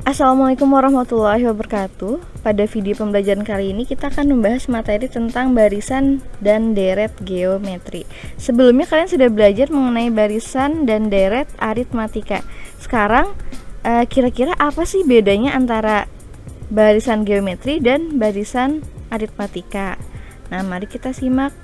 Assalamualaikum warahmatullahi wabarakatuh. Pada video pembelajaran kali ini kita akan membahas materi tentang barisan dan deret geometri. Sebelumnya kalian sudah belajar mengenai barisan dan deret aritmatika. Sekarang kira-kira apa sih bedanya antara barisan geometri dan barisan aritmatika? Nah, mari kita simak.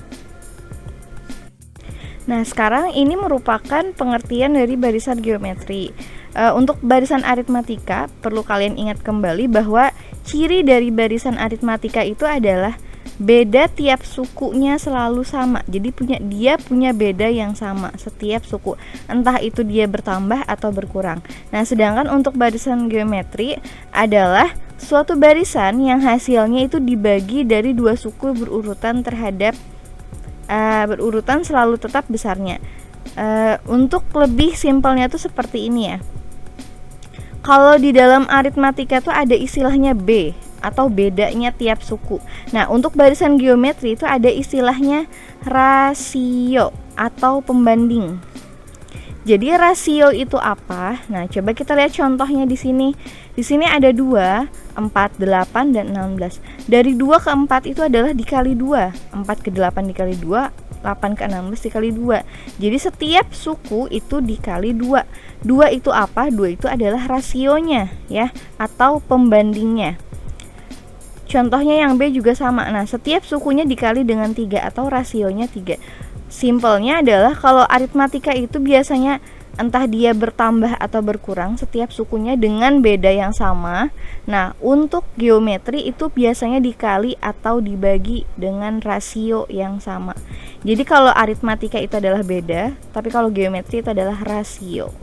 Nah, sekarang ini merupakan pengertian dari barisan geometri. Untuk barisan aritmatika, perlu kalian ingat kembali bahwa ciri dari barisan aritmatika itu adalah beda tiap sukunya selalu sama. Jadi dia punya beda yang sama setiap suku, entah itu dia bertambah atau berkurang. Nah, sedangkan untuk barisan geometri adalah suatu barisan yang hasilnya itu dibagi dari dua suku berurutan berurutan selalu tetap besarnya. Untuk lebih simpelnya tuh seperti ini ya. Kalau di dalam aritmatika tuh ada istilahnya B atau bedanya tiap suku. Nah, untuk barisan geometri itu ada istilahnya rasio atau pembanding. Jadi rasio itu apa? Nah, coba kita lihat contohnya di sini. Di sini ada 2, 4, 8 dan 16. Dari 2 ke 4 itu adalah dikali 2. 4 ke 8 dikali 2, 8 ke 16 dikali 2. Jadi setiap suku itu dikali 2. 2 itu apa? 2 itu adalah rasionya ya, atau pembandingnya. Contohnya yang B juga sama. Nah, setiap sukunya dikali dengan 3 atau rasionya 3. Simpelnya adalah kalau aritmatika itu biasanya entah dia bertambah atau berkurang setiap sukunya dengan beda yang sama. Nah, untuk geometri itu biasanya dikali atau dibagi dengan rasio yang sama. Jadi kalau aritmatika itu adalah beda, tapi kalau geometri itu adalah rasio.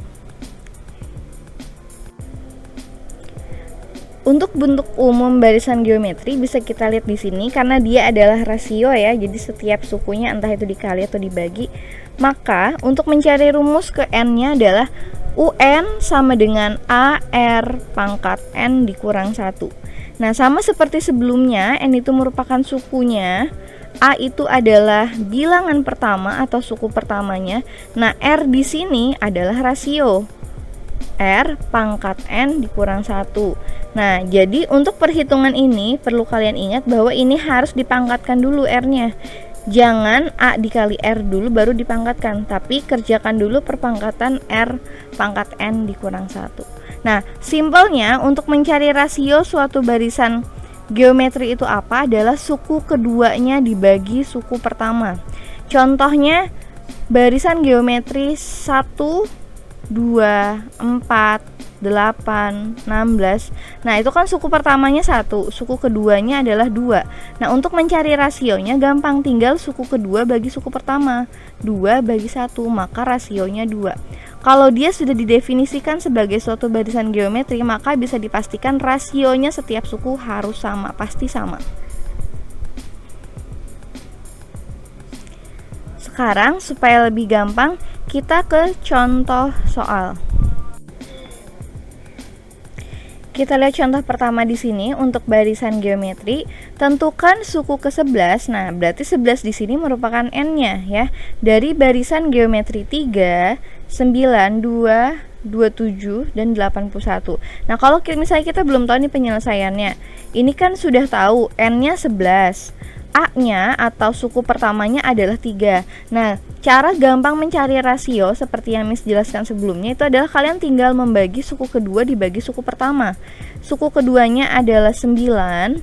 Untuk bentuk umum barisan geometri bisa kita lihat di sini karena dia adalah rasio ya. Jadi setiap sukunya entah itu dikali atau dibagi. Maka untuk mencari rumus ke n-nya adalah UN sama dengan AR pangkat n dikurang 1. Nah, sama seperti sebelumnya, n itu merupakan sukunya, A itu adalah bilangan pertama atau suku pertamanya. Nah, R di sini adalah rasio. R pangkat n dikurang 1. Nah, jadi untuk perhitungan ini perlu kalian ingat bahwa ini harus dipangkatkan dulu R-nya. Jangan A dikali R dulu baru dipangkatkan, tapi kerjakan dulu perpangkatan R pangkat n dikurang 1. Nah, simpelnya untuk mencari rasio suatu barisan geometri itu apa? Adalah suku keduanya dibagi suku pertama. Contohnya barisan geometri 1, 2, 4, 8, 16. Nah, itu kan suku pertamanya 1, suku keduanya adalah 2. Nah, untuk mencari rasionya gampang, tinggal suku kedua bagi suku pertama. 2 bagi 1, maka rasionya 2. Kalau dia sudah didefinisikan sebagai suatu barisan geometri, maka bisa dipastikan rasionya setiap suku harus sama, pasti sama. Sekarang supaya lebih gampang, kita ke contoh soal. Kita lihat contoh pertama di sini untuk barisan geometri. Tentukan suku ke-11. Nah, berarti 11 di sini merupakan n-nya ya. Dari barisan geometri 3, 9, 2, 27 dan 81. Nah, kalau misalnya kita belum tahu nih penyelesaiannya. Ini kan sudah tahu n-nya 11. A-nya atau suku pertamanya adalah 3. Nah, cara gampang mencari rasio seperti yang Miss jelaskan sebelumnya itu adalah kalian tinggal membagi suku kedua dibagi suku pertama. Suku keduanya adalah 9,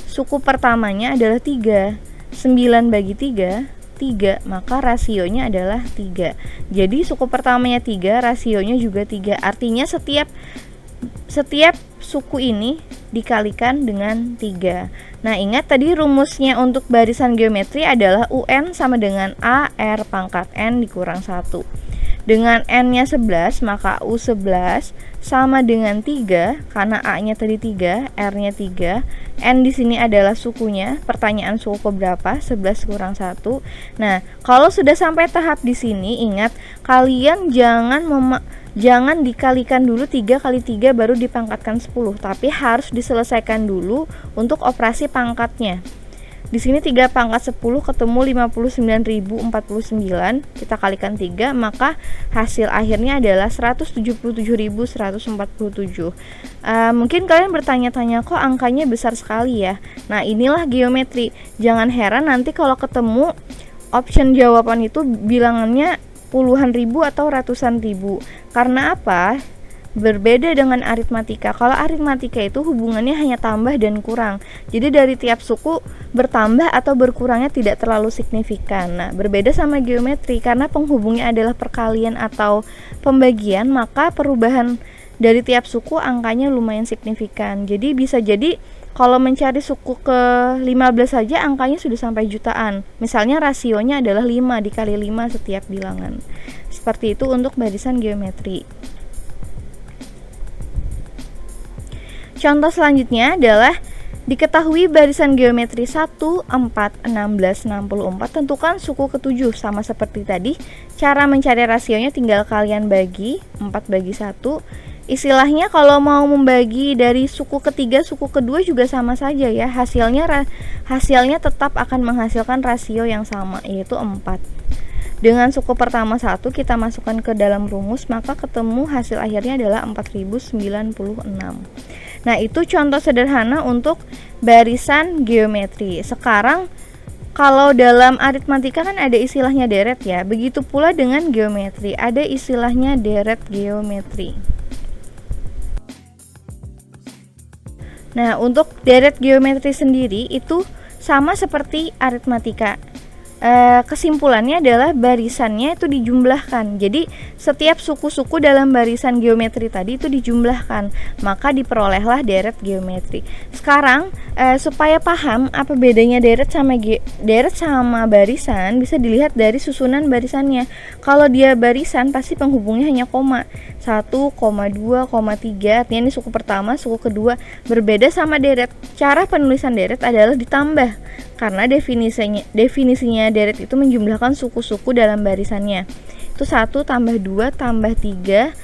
suku pertamanya adalah 3. 9 bagi 3, 3, maka rasionya adalah 3. Jadi suku pertamanya 3, rasionya juga 3. Artinya setiap suku ini dikalikan dengan 3. Nah, ingat tadi rumusnya untuk barisan geometri adalah UN sama dengan AR pangkat n dikurang 1. Dengan n-nya 11, maka U11 sama dengan 3, karena A-nya tadi 3, R-nya 3. N di sini adalah sukunya, pertanyaan suku keberapa? 11 kurang 1. Nah, kalau sudah sampai tahap di sini, ingat, kalian jangan dikalikan dulu 3 kali 3 baru dipangkatkan 10, tapi harus diselesaikan dulu untuk operasi pangkatnya. Di sini 3 pangkat 10 ketemu 59.049, kita kalikan 3, maka hasil akhirnya adalah 177.147. Mungkin kalian bertanya-tanya, kok angkanya besar sekali ya? Nah, inilah geometri. Jangan heran nanti kalau ketemu option jawaban itu bilangannya puluhan ribu atau ratusan ribu. Karena apa? Berbeda dengan aritmatika. Kalau aritmatika itu hubungannya hanya tambah dan kurang. Jadi dari tiap suku bertambah atau berkurangnya tidak terlalu signifikan. Nah, berbeda sama geometri, karena penghubungnya adalah perkalian atau pembagian, maka perubahan dari tiap suku angkanya lumayan signifikan. Jadi bisa jadi kalau mencari suku ke 15 saja angkanya sudah sampai jutaan. Misalnya rasionya adalah 5 dikali 5 setiap bilangan. Seperti itu untuk barisan geometri. Contoh selanjutnya adalah diketahui barisan geometri 1, 4, 16, 64, tentukan suku ke-7. Sama seperti tadi, cara mencari rasionya tinggal kalian bagi 4 bagi 1. Istilahnya kalau mau membagi dari suku ketiga, suku kedua juga sama saja ya. Hasilnya tetap akan menghasilkan rasio yang sama, yaitu 4. Dengan suku pertama 1 kita masukkan ke dalam rumus, maka ketemu hasil akhirnya adalah 4096. Nah, itu contoh sederhana untuk barisan geometri. Sekarang kalau dalam aritmatika kan ada istilahnya deret ya. Begitu pula dengan geometri, ada istilahnya deret geometri. Nah, untuk deret geometri sendiri itu sama seperti aritmatika. Kesimpulannya adalah barisannya itu dijumlahkan. Jadi setiap suku-suku dalam barisan geometri tadi itu dijumlahkan, maka diperolehlah deret geometri. Sekarang supaya paham apa bedanya deret sama barisan, bisa dilihat dari susunan barisannya. Kalau dia barisan pasti penghubungnya hanya koma, 1, 2, 3. Artinya ini suku pertama, suku kedua. Berbeda sama deret. Cara penulisan deret adalah ditambah, karena definisinya deret itu menjumlahkan suku-suku dalam barisannya. Itu 1 tambah 2 tambah 3,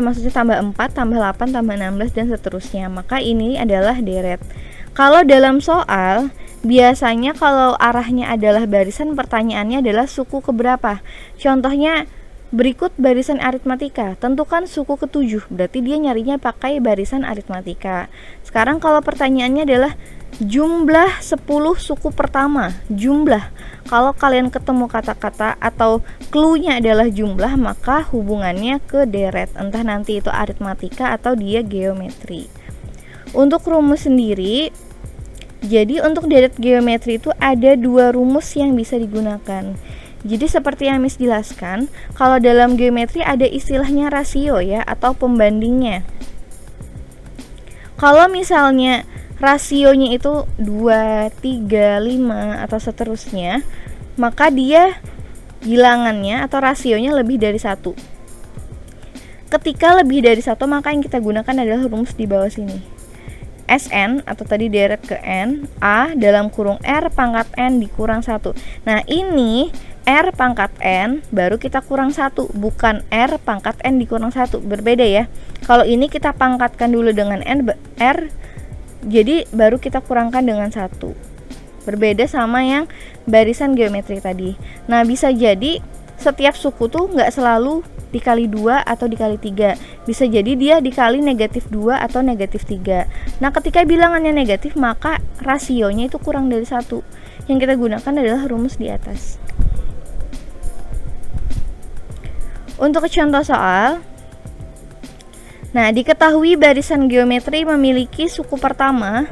maksudnya tambah 4 tambah 8 tambah 16 dan seterusnya. Maka ini adalah deret. Kalau dalam soal biasanya kalau arahnya adalah barisan, pertanyaannya adalah suku keberapa. Contohnya berikut barisan aritmatika, tentukan suku ke-7, berarti dia nyarinya pakai barisan aritmatika. Sekarang kalau pertanyaannya adalah jumlah 10 suku pertama, jumlah. Kalau kalian ketemu kata-kata atau clue-nya adalah jumlah, maka hubungannya ke deret, entah nanti itu aritmatika atau dia geometri. Untuk rumus sendiri, jadi untuk deret geometri itu ada 2 rumus yang bisa digunakan. Jadi seperti yang Miss jelaskan, kalau dalam geometri ada istilahnya rasio ya, atau pembandingnya. Kalau misalnya rasionya itu 2, 3, 5 atau seterusnya, maka dia bilangannya atau rasionya lebih dari 1. Ketika lebih dari 1, maka yang kita gunakan adalah rumus di bawah sini. Sn atau tadi deret ke n, A dalam kurung R pangkat n dikurang 1. Nah, ini R pangkat n baru kita kurang 1, bukan R pangkat n dikurang 1. Berbeda ya. Kalau ini kita pangkatkan dulu dengan n, R, jadi baru kita kurangkan dengan 1. Berbeda sama yang barisan geometri tadi. Nah, bisa jadi setiap suku tuh nggak selalu dikali 2 atau dikali 3. Bisa jadi dia dikali negatif 2 atau negatif 3. Nah, ketika bilangannya negatif, maka rasionya itu kurang dari 1. Yang kita gunakan adalah rumus di atas. Untuk contoh soal, nah, diketahui barisan geometri memiliki suku pertama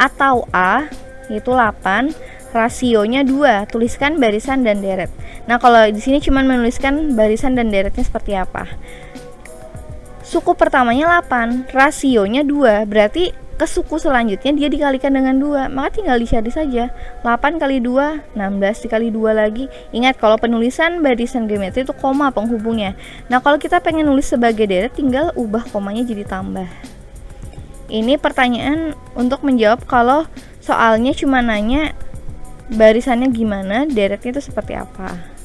atau A, yaitu 8, rasionya 2. Tuliskan barisan dan deret. Nah, kalau di sini cuma menuliskan barisan dan deretnya seperti apa. Suku pertamanya 8, rasionya 2, berarti ke suku selanjutnya dia dikalikan dengan 2, maka tinggal dicari saja. 8 kali 2, 16 dikali 2 lagi. Ingat, kalau penulisan barisan geometri itu koma penghubungnya. Nah, kalau kita pengen nulis sebagai deret, tinggal ubah komanya jadi tambah. Ini pertanyaan untuk menjawab kalau soalnya cuma nanya barisannya gimana, deretnya itu seperti apa.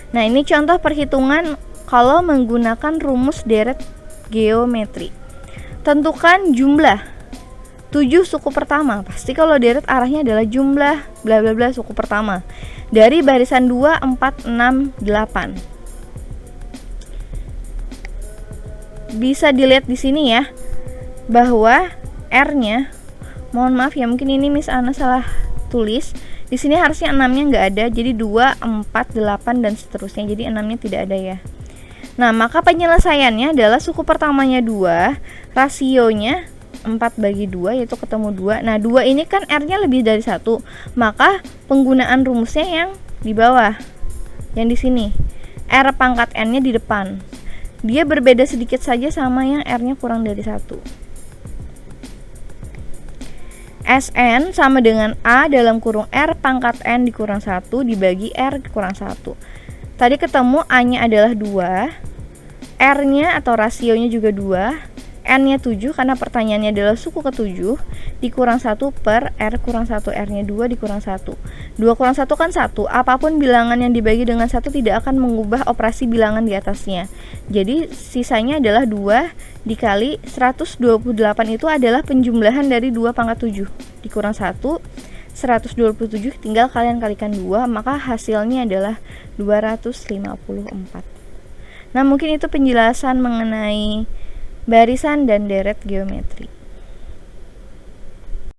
Nah, ini contoh perhitungan kalau menggunakan rumus deret geometri. Tentukan jumlah 7 suku pertama. Pasti kalau deret arahnya adalah jumlah bla bla bla suku pertama dari barisan 2, 4, 6, 8. Bisa dilihat di sini ya, bahwa R-nya, mohon maaf ya, mungkin ini Miss Ana salah tulis. Di sini harusnya 6-nya nggak ada, jadi 2, 4, 8 dan seterusnya. Jadi 6-nya tidak ada ya. Nah, maka penyelesaiannya adalah suku pertamanya 2, rasionya 4/2, yaitu ketemu 2. Nah, 2 ini kan R-nya lebih dari 1, maka penggunaan rumusnya yang di bawah, yang di sini. R pangkat N-nya di depan. Dia berbeda sedikit saja sama yang R-nya kurang dari 1. Sn sama dengan A dalam kurung R pangkat N dikurang 1 dibagi R kurang 1. Tadi ketemu A-nya adalah 2, R-nya atau rasionya juga 2, N-nya 7 karena pertanyaannya adalah suku ke-7, dikurang 1 per R kurang 1, R-nya 2 dikurang 1. 2 kurang 1 kan 1, apapun bilangan yang dibagi dengan 1 tidak akan mengubah operasi bilangan di atasnya. Jadi sisanya adalah 2 dikali 128, itu adalah penjumlahan dari 2 pangkat 7 dikurang 1, 127 tinggal kalian kalikan 2, maka hasilnya adalah 254. Nah, mungkin itu penjelasan mengenai barisan dan deret geometri.